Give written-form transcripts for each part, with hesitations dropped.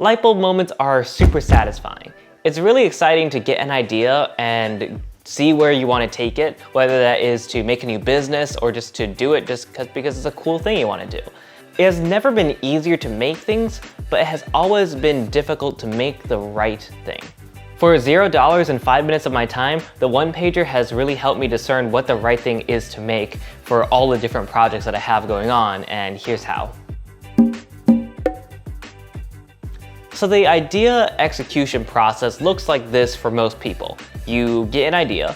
Light bulb moments are super satisfying. It's really exciting to get an idea and see where you want to take it, whether that is to make a new business or just to do it because it's a cool thing you want to do. It has never been easier to make things, but it has always been difficult to make the right thing. For $0 and 5 minutes of my time, the one-pager has really helped me discern what the right thing is to make for all the different projects that I have going on, and here's how. So the idea execution process looks like this for most people. You get an idea,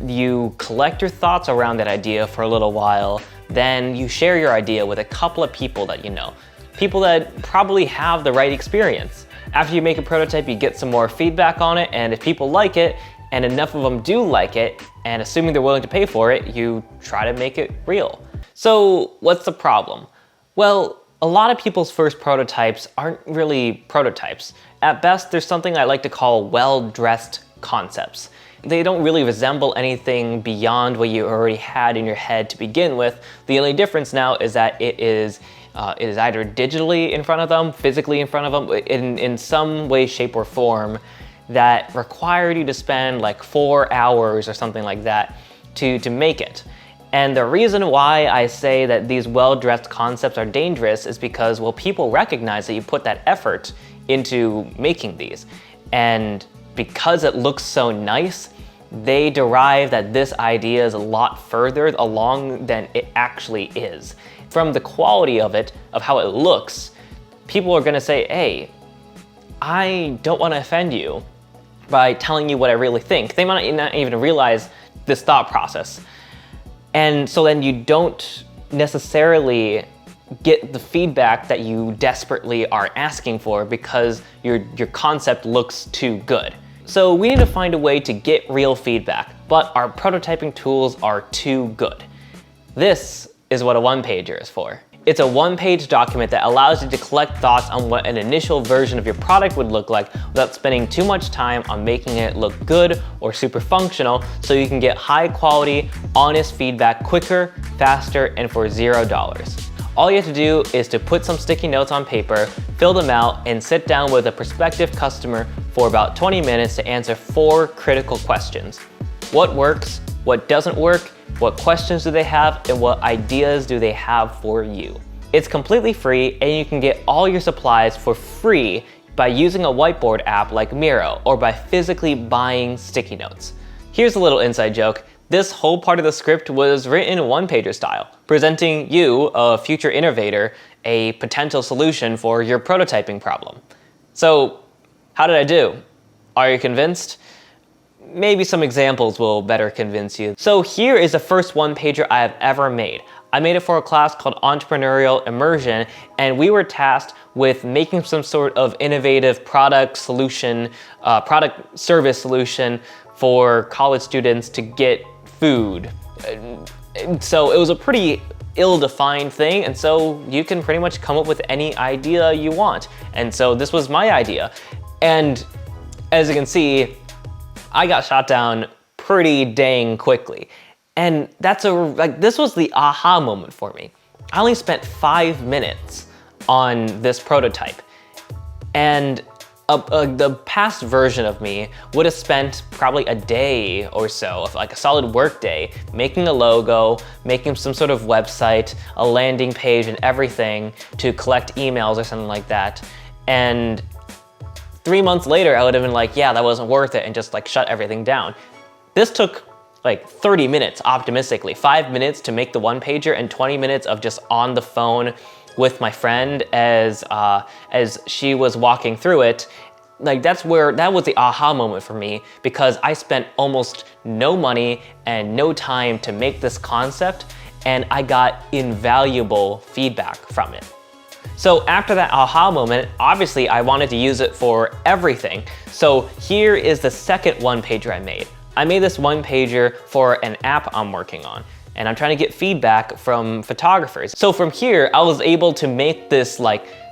you collect your thoughts around that idea for a little while, then you share your idea with a couple of people that you know. People that probably have the right experience. After you make a prototype, you get some more feedback on it, and if people like it, and enough of them do like it, and assuming they're willing to pay for it, you try to make it real. So what's the problem? Well, a lot of people's first prototypes aren't really prototypes. At best, there's something I like to call well-dressed concepts. They don't really resemble anything beyond what you already had in your head to begin with. The only difference now is that it is either digitally in front of them, physically in front of them, in some way, shape, or form that required you to spend like 4 hours or something like that to make it. And the reason why I say that these well-dressed concepts are dangerous is because, well, people recognize that you put that effort into making these. And because it looks so nice, they derive that this idea is a lot further along than it actually is. From the quality of it, of how it looks, people are gonna say, hey, I don't wanna offend you by telling you what I really think. They might not even realize this thought process. And so then you don't necessarily get the feedback that you desperately are asking for because your concept looks too good. So we need to find a way to get real feedback, but our prototyping tools are too good. This is what a one-pager is for. It's a one-page document that allows you to collect thoughts on what an initial version of your product would look like without spending too much time on making it look good or super functional, so you can get high quality, honest feedback quicker, faster, and for $0. All you have to do is to put some sticky notes on paper, fill them out, and sit down with a prospective customer for about 20 minutes to answer 4 critical questions. What works? What doesn't work? What questions do they have? And what ideas do they have for you? It's completely free, and you can get all your supplies for free by using a whiteboard app like Miro or by physically buying sticky notes. Here's a little inside joke. This whole part of the script was written in one-pager style, presenting you, a future innovator, a potential solution for your prototyping problem. So, how did I do? Are you convinced? Maybe some examples will better convince you. So here is the first one-pager I have ever made. I made it for a class called Entrepreneurial Immersion, and we were tasked with making some sort of innovative product solution, product service solution for college students to get food. So it was a pretty ill-defined thing, and so you can pretty much come up with any idea you want. And so this was my idea. And as you can see, I got shot down pretty dang quickly. And this was the aha moment for me. I only spent 5 minutes on this prototype. And the past version of me would have spent probably a day or so, like a solid work day, making a logo, making some sort of website, a landing page and everything to collect emails or something like that. And 3 months later, I would have been like, yeah, that wasn't worth it, and just like shut everything down. This took like 30 minutes, optimistically. 5 minutes to make the one-pager and 20 minutes of just on the phone with my friend as she was walking through it. Like that was the aha moment for me, because I spent almost no money and no time to make this concept, and I got invaluable feedback from it. So after that aha moment, obviously I wanted to use it for everything. So here is the second one-pager I made. I made this one-pager for an app I'm working on, and I'm trying to get feedback from photographers. So from here, I was able to make this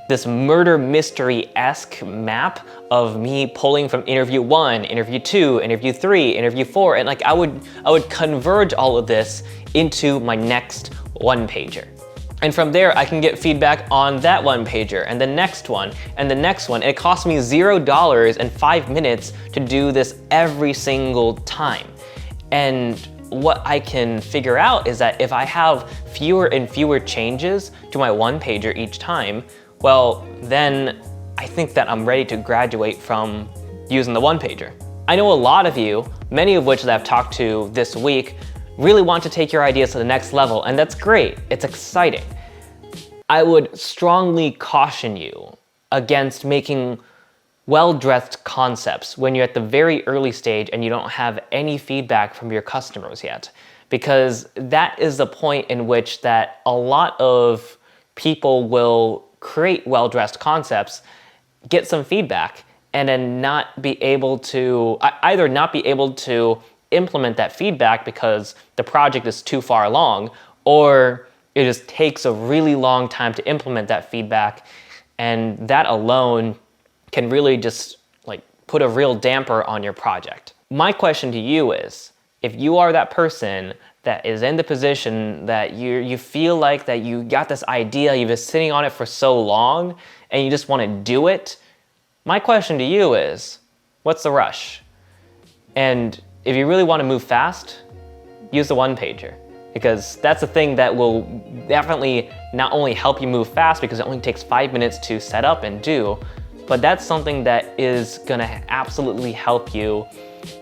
this murder mystery-esque map of me pulling from interview 1, interview 2, interview 3, interview 4, and I would converge all of this into my next one-pager. And from there, I can get feedback on that one pager and the next one and the next one. It costs me $0 and 5 minutes to do this every single time. And what I can figure out is that if I have fewer and fewer changes to my one pager each time, well, then I think that I'm ready to graduate from using the one pager. I know a lot of you, many of which that I've talked to this week, really want to take your ideas to the next level, and that's great. It's exciting. I would strongly caution you against making well-dressed concepts when you're at the very early stage and you don't have any feedback from your customers yet, because that is the point in which that a lot of people will create well-dressed concepts, get some feedback, and then not be able to, either not be able to implement that feedback because the project is too far along, or it just takes a really long time to implement that feedback, and that alone can really just like put a real damper on your project. My question to you is, if you are that person that is in the position that you feel like that you got this idea, you've been sitting on it for so long, and you just want to do it, my question to you is, what's the rush? And if you really want to move fast, use the one pager, because that's the thing that will definitely not only help you move fast because it only takes 5 minutes to set up and do, but that's something that is gonna absolutely help you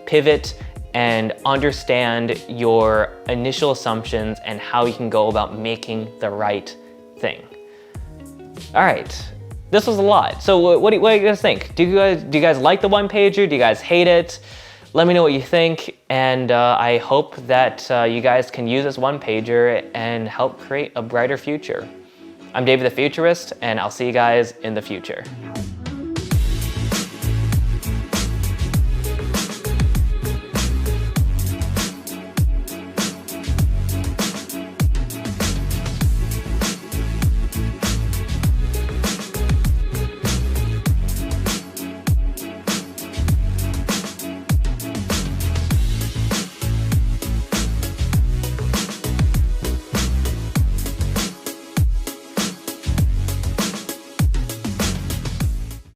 pivot and understand your initial assumptions and how you can go about making the right thing. All right, this was a lot. So what do you guys think? Do you guys like the one pager? Do you guys hate it? Let me know what you think, and I hope that you guys can use this one pager and help create a brighter future. I'm David the Futurist, and I'll see you guys in the future.